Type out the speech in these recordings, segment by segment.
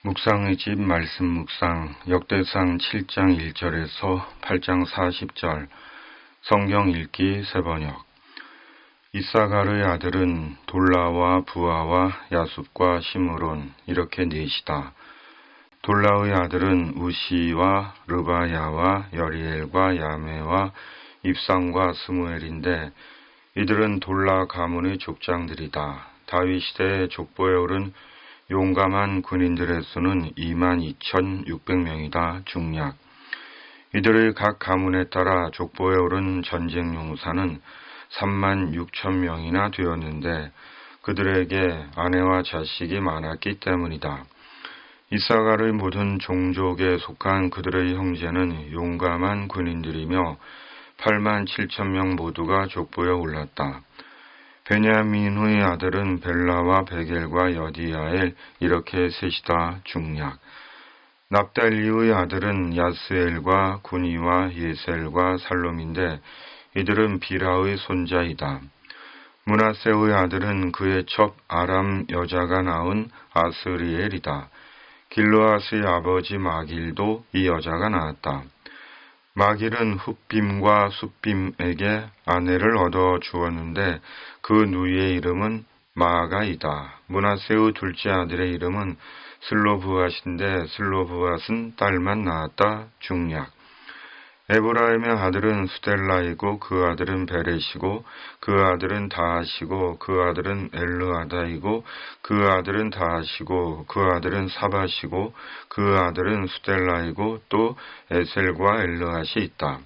묵상의 집 말씀 묵상 역대상 7장 1절에서 8장 40절 성경 읽기 새번역. 이사갈의 아들은 돌라와 부하와 야숫과 시므론 이렇게 넷이다. 돌라의 아들은 우시와 르바야와 여리엘과 야메와 입상과 스무엘인데 이들은 돌라 가문의 족장들이다. 다윗 시대의 족보에 오른 용감한 군인들의 수는 22,600명이다. 중략. 이들의 각 가문에 따라 족보에 오른 전쟁 용사는 36,000명이나 되었는데 그들에게 아내와 자식이 많았기 때문이다. 이사갈의 모든 종족에 속한 그들의 형제는 용감한 군인들이며 87,000명 모두가 족보에 올랐다. 베냐민의 아들은 벨라와 베겔과 여디야엘 이렇게 셋이다. 중략. 납달리의 아들은 야스엘과 구니와 예셀과 살롬인데 이들은 비라의 손자이다. 므낫세의 아들은 그의 첩 아람 여자가 낳은 아스리엘이다. 길르앗의 아버지 마길도 이 여자가 낳았다. 마길은 훗빔과 숫빔에게 아내를 얻어 주었는데 그 누이의 이름은 마아가이다. 므낫세의 둘째 아들의 이름은 슬로브앗인데 슬로브앗은 딸만 낳았다. 중략. 에브라임의 아들은 수델라이고 그 아들은 베렛이고 그 아들은 다하시고 그 아들은 엘르아다이고 그 아들은 다하시고 그 아들은 사바시고 그 아들은 수델라이고 또 에셀과 엘르앗이 있다.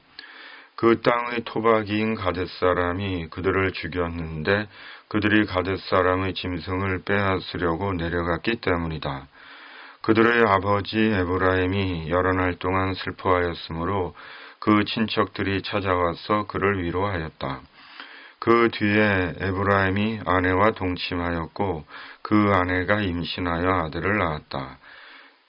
그 땅의 토박이인 가뎃 사람이 그들을 죽였는데 그들이 가뎃 사람의 짐승을 빼앗으려고 내려갔기 때문이다. 그들의 아버지 에브라임이 여러 날 동안 슬퍼하였으므로 그 친척들이 찾아와서 그를 위로하였다. 그 뒤에 에브라임이 아내와 동침하였고 그 아내가 임신하여 아들을 낳았다.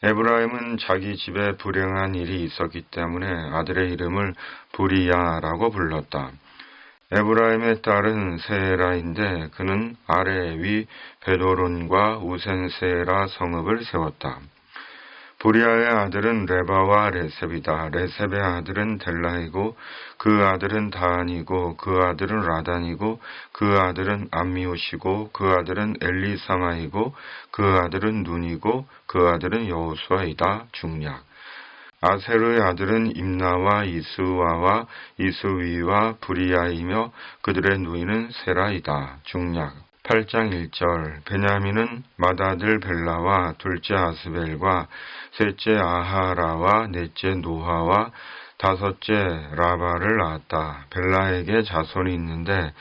에브라임은 자기 집에 불행한 일이 있었기 때문에 아들의 이름을 부리야라고 불렀다. 에브라임의 딸은 세라인데 그는 아래 위 베도론과 우센세라 성읍을 세웠다. 부리아의 아들은 레바와 레셉이다. 레셉의 아들은 델라이고 그 아들은 다한이고 그 아들은 라단이고 그 아들은 암미옷이고 그 아들은 엘리사마이고 그 아들은 눈이고 그 아들은 여호수아이다. 중략. 아셀의 아들은 임나와 이스와와 이스위와 부리아이며 그들의 누이는 세라이다. 중략. 8장 1절. 베냐민은 맏아들 벨라와 둘째 아스벨과 셋째 아하라와 넷째 노하와 다섯째 라바를 낳았다. 벨라에게 자손이 있는데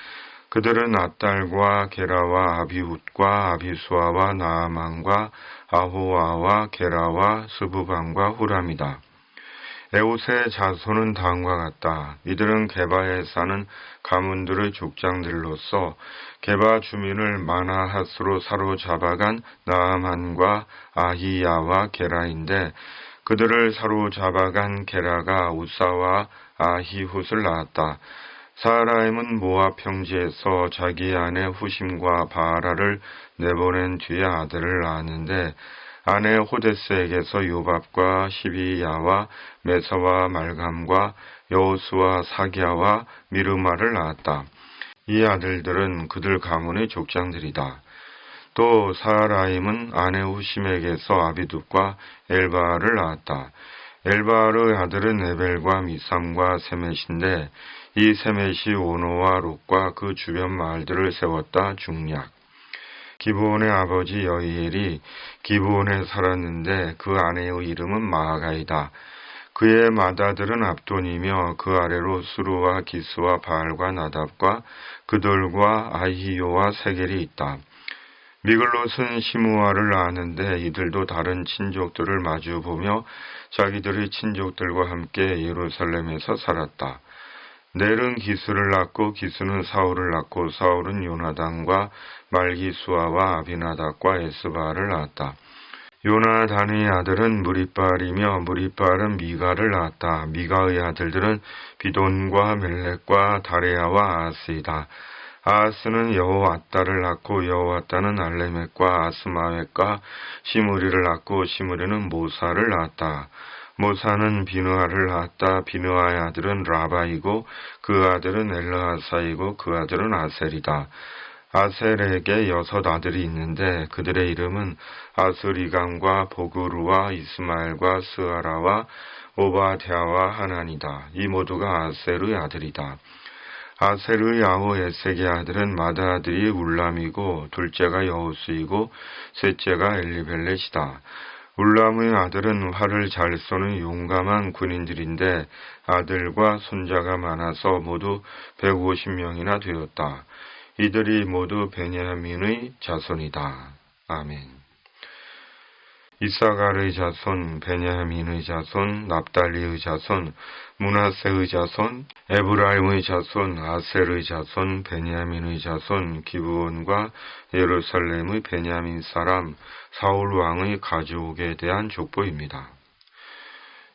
그들은 앗달과 게라와 아비훗과 아비수아와 나아만과 아호아와 게라와 스부반과 후람이다. 에웃의 자손은 다음과 같다. 이들은 게바에 사는 가문들의 족장들로서 게바 주민을 마나핫으로 사로잡아간 나아만과 아히야와 게라인데 그들을 사로잡아간 게라가 우사와 아히훗을 낳았다. 사라임은 모압 평지에서 자기 아내 후심과 바라를 내보낸 뒤에 아들을 낳았는데 아내 호데스에게서 요밥과 시비야와 메서와 말감과 여호수와 사기야와 미르마를 낳았다. 이 아들들은 그들 가문의 족장들이다. 또 사라임은 아내 후심에게서 아비둡과 엘바알을 낳았다. 엘바알의 아들은 에벨과 미삼과 세멧인데 이 세멧이 오노와 롯과 그 주변 마을들을 세웠다. 중략. 기브온의 아버지 여이엘이 기브온에 살았는데 그 아내의 이름은 마아가이다. 그의 맏아들은 압돈이며 그 아래로 수루와 기스와 바알과 나답과 그들과 아히요와 세겔이 있다. 미글롯은 시므아를 낳았는데 이들도 다른 친족들을 마주보며 자기들의 친족들과 함께 예루살렘에서 살았다. 넬은 기스를 낳고 기스는 사울을 낳고 사울은 요나단과 말기수아와 아비나답과 에스바를 낳았다. 요나단의 아들은 무리빨이며 무리빨은 미가를 낳았다. 미가의 아들들은 비돈과 멜렉과 다레야와 아스이다. 아하스는 여호와따를 낳고 여호와따는 알레멕과 아스마웻과 시므리를 낳고 시므리는 모사를 낳았다. 모사는 비느하를 낳았다. 비느하의 아들은 라바이고 그 아들은 엘르하사이고 그 아들은 아셀이다. 아셀에게 6 아들이 있는데 그들의 이름은 아스리감과 보그루와 이스마엘과 스아라와 오바댜와 하난이다. 이 모두가 아셀의 아들이다. 아셀의 아우 에색의 아들은 마다들이 울람이고 둘째가 여호스이고 셋째가 엘리벨렛이다. 울람의 아들은 활을 잘 쏘는 용감한 군인들인데 아들과 손자가 많아서 모두 150명이나 되었다. 이들이 모두 베냐민의 자손이다. 아멘. 이사갈의 자손, 베냐민의 자손, 납달리의 자손, 므낫세의 자손, 에브라임의 자손, 아셀의 자손, 베냐민의 자손, 기브온과 예루살렘의 베냐민 사람, 사울 왕의 가족에 대한 족보입니다.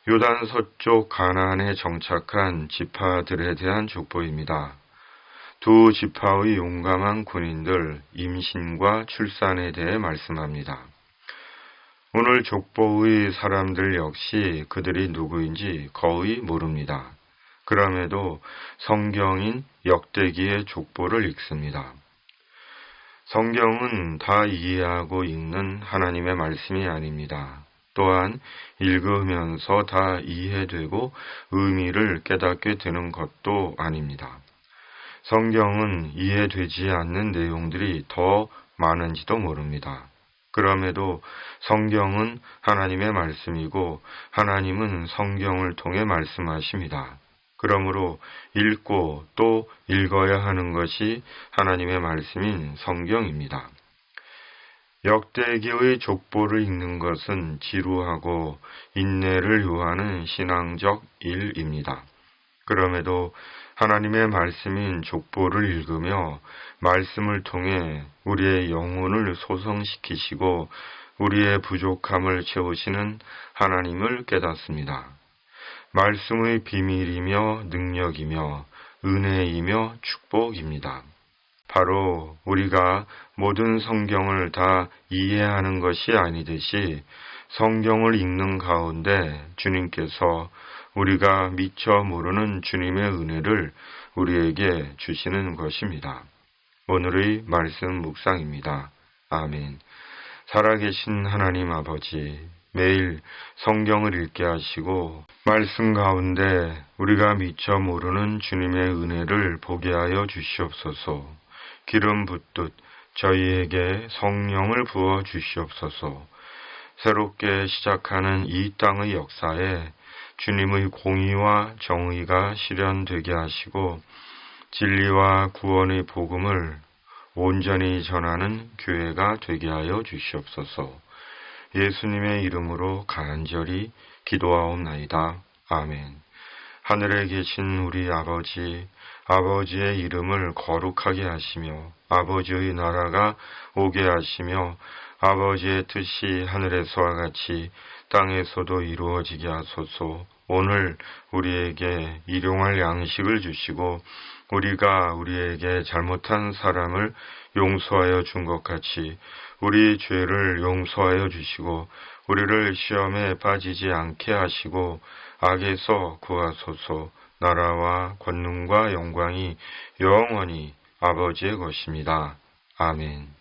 요단 서쪽 가나안에 정착한 지파들에 대한 족보입니다. 2 지파의 용감한 군인들, 임신과 출산에 대해 말씀합니다. 오늘 족보의 사람들 역시 그들이 누구인지 거의 모릅니다. 그럼에도 성경인 역대기의 족보를 읽습니다. 성경은 다 이해하고 읽는 하나님의 말씀이 아닙니다. 또한 읽으면서 다 이해되고 의미를 깨닫게 되는 것도 아닙니다. 성경은 이해되지 않는 내용들이 더 많은지도 모릅니다. 그럼에도 성경은 하나님의 말씀이고 하나님은 성경을 통해 말씀하십니다. 그러므로 읽고 또 읽어야 하는 것이 하나님의 말씀인 성경입니다. 역대기의 족보를 읽는 것은 지루하고 인내를 요하는 신앙적 일입니다. 그럼에도 하나님의 말씀인 족보를 읽으며 말씀을 통해 우리의 영혼을 소성시키시고 우리의 부족함을 채우시는 하나님을 깨닫습니다. 말씀의 비밀이며 능력이며 은혜이며 축복입니다. 바로 우리가 모든 성경을 다 이해하는 것이 아니듯이 성경을 읽는 가운데 주님께서 우리가 미처 모르는 주님의 은혜를 우리에게 주시는 것입니다. 오늘의 말씀 묵상입니다. 아멘. 살아계신 하나님 아버지, 매일 성경을 읽게 하시고 말씀 가운데 우리가 미처 모르는 주님의 은혜를 보게 하여 주시옵소서. 기름 붓듯 저희에게 성령을 부어 주시옵소서. 새롭게 시작하는 이 땅의 역사에 주님의 공의와 정의가 실현되게 하시고 진리와 구원의 복음을 온전히 전하는 교회가 되게 하여 주시옵소서. 예수님의 이름으로 간절히 기도하옵나이다. 아멘. 하늘에 계신 우리 아버지, 아버지의 이름을 거룩하게 하시며 아버지의 나라가 오게 하시며 아버지의 뜻이 하늘에서와 같이 땅에서도 이루어지게 하소서. 오늘 우리에게 일용할 양식을 주시고 우리가 우리에게 잘못한 사람을 용서하여 준 것 같이 우리 죄를 용서하여 주시고 우리를 시험에 빠지지 않게 하시고 악에서 구하소서. 나라와 권능과 영광이 영원히 아버지의 것입니다. 아멘.